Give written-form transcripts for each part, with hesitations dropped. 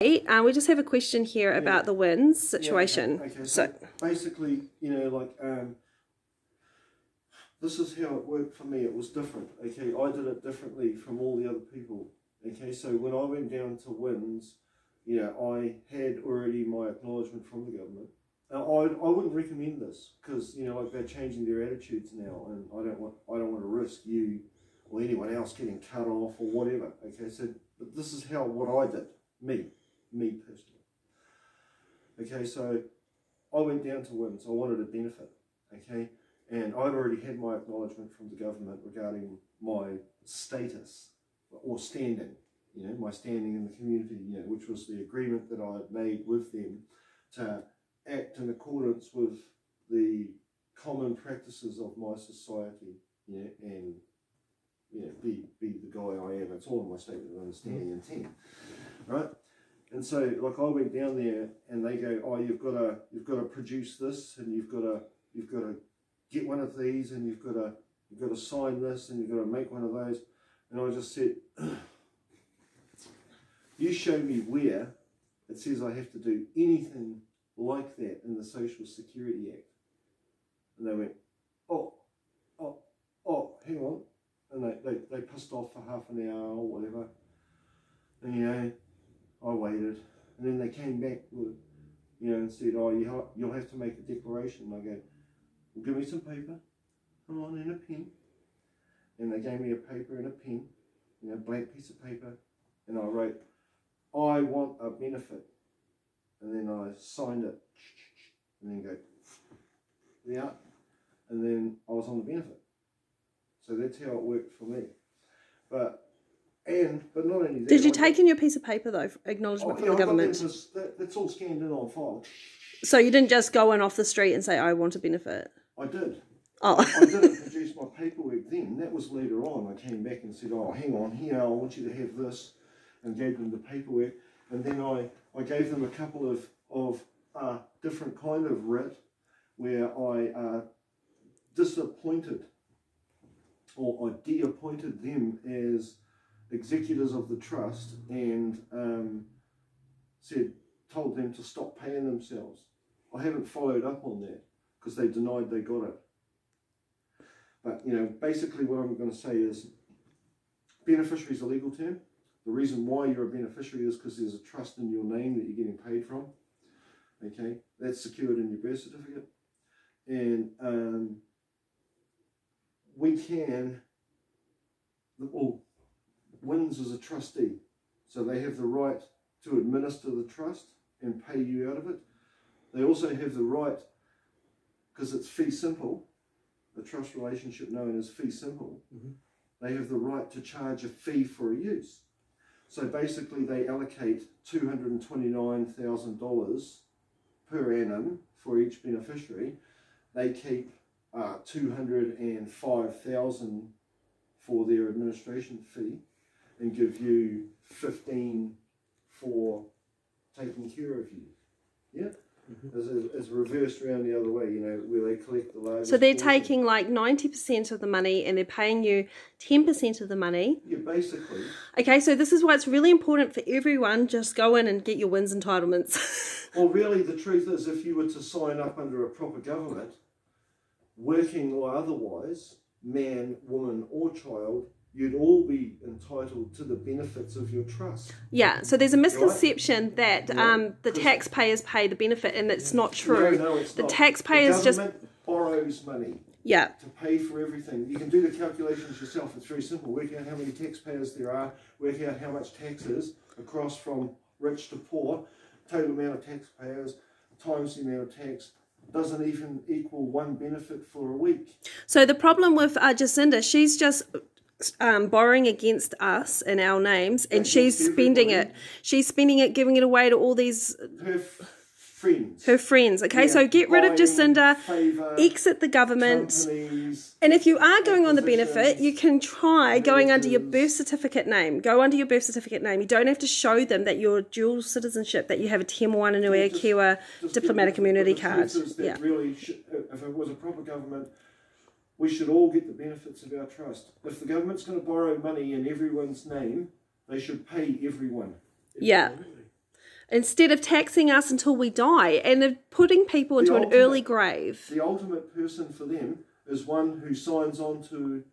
We just have a question here about the WINZ situation. Okay. So basically, you know, like this is how it worked for me. It was different. Okay, I did it differently from all the other people. Okay, so when I went down to WINZ, you know, I had already my acknowledgement from the government. Now, I wouldn't recommend this because, you know, like they're changing their attitudes now, and I don't want to risk you or anyone else getting cut off or whatever. Okay, so but this is what I did, me personally. Okay, so I went down to WINZ. I wanted a benefit. Okay, and I'd already had my acknowledgement from the government regarding my status or standing. You know, my standing in the community. You know, which was the agreement that I had made with them to act in accordance with the common practices of my society, you know, and you know, be the guy I am. It's all in my statement of understanding and intent, right? And so, like, I went down there, and they go, "Oh, you've got to produce this, and you've got to get one of these, and you've got to sign this, and you've got to make one of those." And I just said, "You show me where it says I have to do anything like that in the Social Security Act." And they went, oh, hang on. And they pissed off for half an hour or whatever. And, you know, I waited. And then they came back with, you know, and said, "Oh, you'll have to make a declaration." And I go, "Well, give me some paper, come on, and a pen." And they gave me a paper and a pen, you know, blank piece of paper. And I wrote, "I want a benefit." And then I signed it, and then go, yeah, and then I was on the benefit. So that's how it worked for me. But not only that. Did you take in your piece of paper though, acknowledgement from the government? That's all scanned in on file. So you didn't just go in off the street and say, "I want a benefit"? I did. Oh. I didn't produce my paperwork then. That was later on. I came back and said, "Oh, hang on, here, I want you to have this," and gave them the paperwork. And then I gave them a couple of different kind of writ where I disappointed or I de-appointed them as executors of the trust and told them to stop paying themselves. I haven't followed up on that because they denied they got it. But, you know, basically what I'm going to say is beneficiary is a legal term. The reason why you're a beneficiary is because there's a trust in your name that you're getting paid from. Okay, that's secured in your birth certificate. And WINZ is a trustee. So they have the right to administer the trust and pay you out of it. They also have the right, because it's fee simple, the trust relationship known as fee simple, they have the right to charge a fee for a use. So basically they allocate $229,000 per annum for each beneficiary. They keep $205,000 for their administration fee and give you $15,000 for taking care of you. Yeah? As reversed around the other way, you know, where they collect the largest. So they're taking like 90% of the money and they're paying you 10% of the money. Yeah, basically. Okay, so this is why it's really important for everyone, just go in and get your WINZ entitlements. Well, really, the truth is, if you were to sign up under a proper government, working or otherwise, man, woman or child, you'd all be entitled to the benefits of your trust. Yeah, so there's a misconception that the taxpayers pay the benefit, and it's not true. No, it's not. The taxpayers government borrows money. Yeah. To pay for everything. You can do the calculations yourself. It's very simple. Work out how many taxpayers there are. Work out how much tax is across from rich to poor. Total amount of taxpayers times the amount of tax doesn't even equal one benefit for a week. So the problem with Jacinda, she's just borrowing against us in our names, and she's spending it. She's spending it, giving it away to all these her friends. Okay, yeah, so get rid of Jacinda, exit the government, and if you are going on the benefit, you can try going under your birth certificate name. Go under your birth certificate name. You don't have to show them that you're dual citizenship, that you have a Te Moananui Kiwa diplomatic immunity card. Yeah. Really, if it was a proper government, we should all get the benefits of our trust. If the government's going to borrow money in everyone's name, they should pay everyone. Yeah. Instead of taxing us until we die, and they're putting people into an early grave. The ultimate person for them is one who signs on to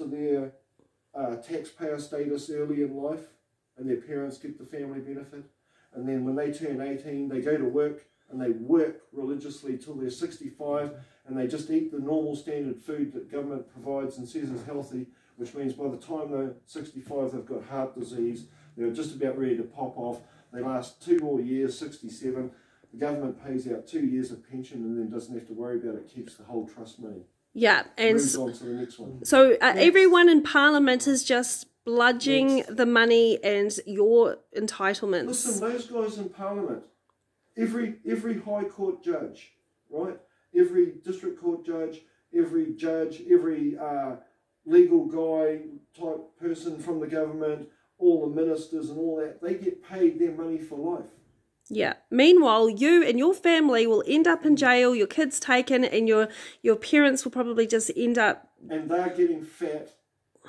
their taxpayer status early in life, and their parents get the family benefit. And then when they turn 18, they go to work, and they work religiously till they're 65, and they just eat the normal standard food that government provides and says is healthy, which means by the time they're 65, they've got heart disease, they're just about ready to pop off. They last 2 more years, 67. The government pays out 2 years of pension and then doesn't have to worry about it, keeps the whole trust money. Yeah, and moves on to the next one. So everyone in Parliament is just bludging the money and your entitlements. Listen, those guys in Parliament, every High Court judge, right? Every District Court judge, every legal guy type person from the government, all the ministers and all that, they get paid their money for life. Yeah. Meanwhile, you and your family will end up in jail, your kids taken, and your parents will probably just end up... And they're getting fat,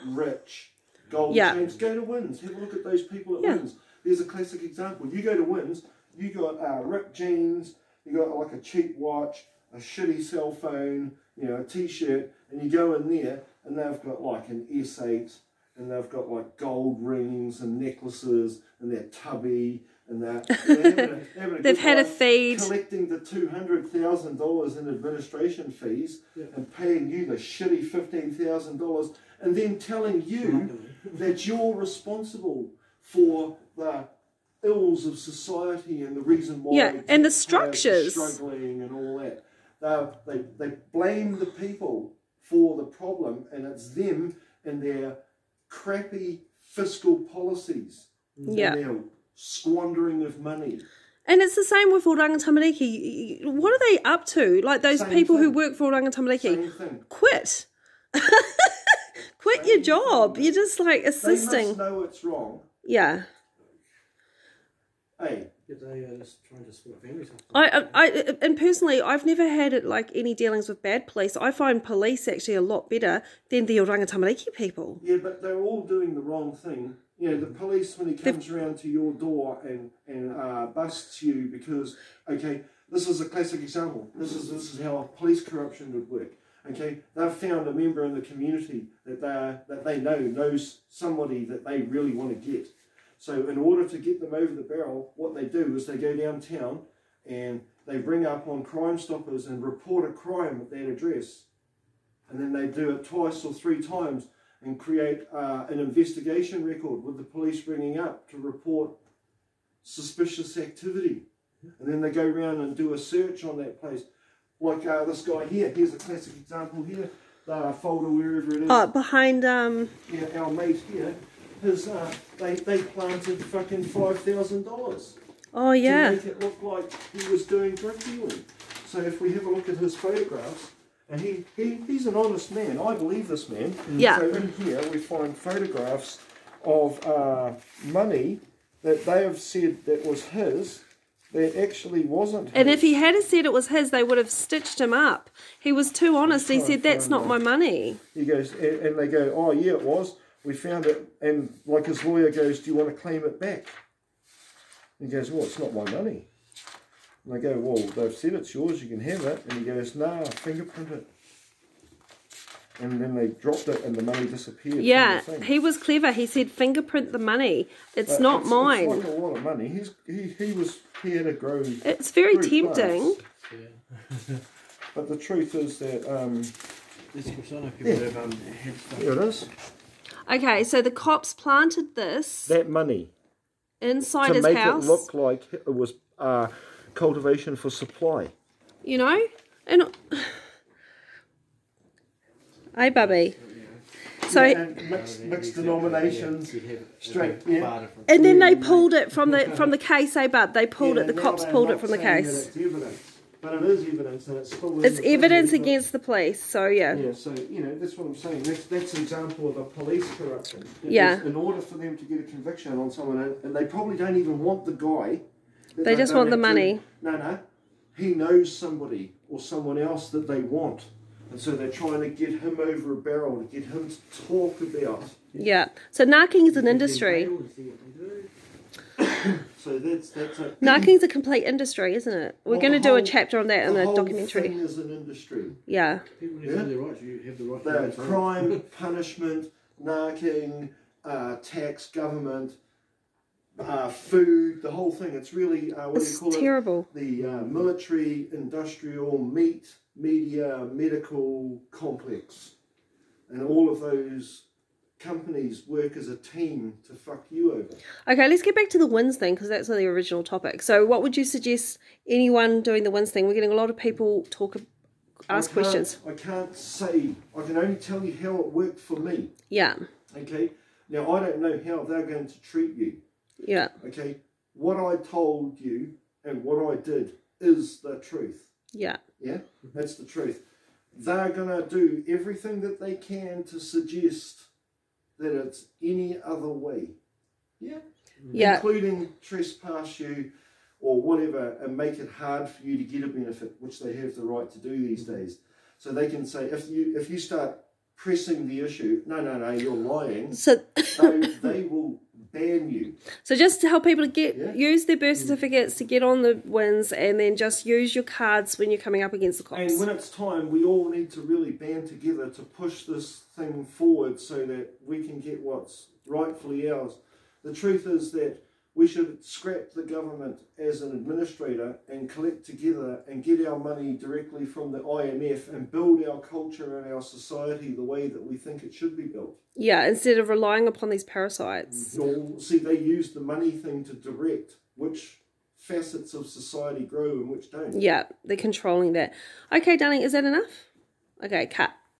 rich, gold chains. Go to WINZ. Have a look at those people at WINZ. There's a classic example. You go to WINZ, you got ripped jeans, you got like a cheap watch, a shitty cell phone, you know, a t-shirt, and you go in there and they've got like an S8, and they've got like gold rings and necklaces, and they're tubby, and they've had a feed, collecting the $200,000 in administration fees and paying you the shitty $15,000, and then telling you that you're responsible for the ills of society and the reason why and the structures struggling and all that. They blame the people for the problem, and it's them and their crappy fiscal policies and their squandering of money. And it's the same with Oranga Tamariki. What are they up to? Like those people who work for Oranga Tamariki. Quit. Quit your job. You're just like assisting. They must know it's wrong. Yeah. Hey. Just trying to split families up. And personally, I've never had like any dealings with bad police. I find police actually a lot better than the Oranga Tamariki people. Yeah, but they're all doing the wrong thing. You know, the police, when he comes around to your door and busts you because, okay, this is a classic example. This is how police corruption would work. Okay, they've found a member in the community that they know knows somebody that they really want to get. So in order to get them over the barrel, what they do is they go downtown and they bring up on Crime Stoppers and report a crime at that address. And then they do it 2 or 3 times and create an investigation record with the police bringing up to report suspicious activity. And then they go around and do a search on that place. Like this guy here, here's a classic example here, the folder wherever it is. Oh, behind... Yeah, our mate here. They planted fucking $5,000. Oh yeah. To make it look like he was doing drug dealing. So if we have a look at his photographs, and he's an honest man. I believe this man. Yeah. So in here we find photographs of money that they have said that was his, that actually wasn't his. And if he had said it was his, they would have stitched him up. He was too honest. He said, "That's not my money." He goes, and they go, "Oh yeah, it was. We found it," and like his lawyer goes, "Do you want to claim it back?" He goes, "Well, it's not my money." And they go, "Well, they've said it's yours, you can have it." And he goes, "Nah, fingerprint it." And then they dropped it and the money disappeared. Yeah, he was clever. He said, "Fingerprint the money. It's not mine." It's like a lot of money. He had to grow. It's very tempting. Yeah. But the truth is that here it is. Okay, so the cops planted this That money inside his to make house. it look like it was cultivation for supply. You know? And hey, Bubby. So and mixed denominations, straight. Yeah. And then they pulled it from the case, eh, Bub? They pulled it. The cops pulled it from the case. But it is evidence, and it's still... It's evidence against the police, so yeah. Yeah, so, you know, that's what I'm saying. That's an example of a police corruption. Yeah. In order for them to get a conviction on someone, and they probably don't even want the guy. They just want the money. No. He knows somebody or someone else that they want. And so they're trying to get him over a barrel, to get him to talk about. Yeah. So narking is an industry. So that's a... Narking's a complete industry, isn't it? We're going to do a chapter on that in the documentary. The whole thing is an industry. Yeah. People have their rights. You have the right to crime, punishment, narking, tax, government, food, the whole thing. It's really, what do you call terrible. it? The military, industrial, meat, media, medical complex. And all of those companies work as a team to fuck you over. Okay, let's get back to the WINZ thing, because that's the original topic. So what would you suggest anyone doing the WINZ thing? We're getting a lot of people ask questions. I can't say, I can only tell you how it worked for me. Yeah. Okay, now I don't know how they're going to treat you. Yeah. Okay, what I told you and what I did is the truth. Yeah. Yeah, that's the truth. They're going to do everything that they can to suggest that it's any other way. Yeah? Yeah. Including trespass you or whatever and make it hard for you to get a benefit, which they have the right to do these days. So they can say, if you start pressing the issue, no, you're lying, so they will ban you. So just to help people to use their birth certificates to get on the WINZ, and then just use your cards when you're coming up against the cops. And when it's time, we all need to really band together to push this thing forward so that we can get what's rightfully ours. The truth is that we should scrap the government as an administrator and collect together and get our money directly from the IMF and build our culture and our society the way that we think it should be built. Yeah, instead of relying upon these parasites. See, they use the money thing to direct which facets of society grow and which don't. Yeah, they're controlling that. Okay, darling, is that enough? Okay, cut.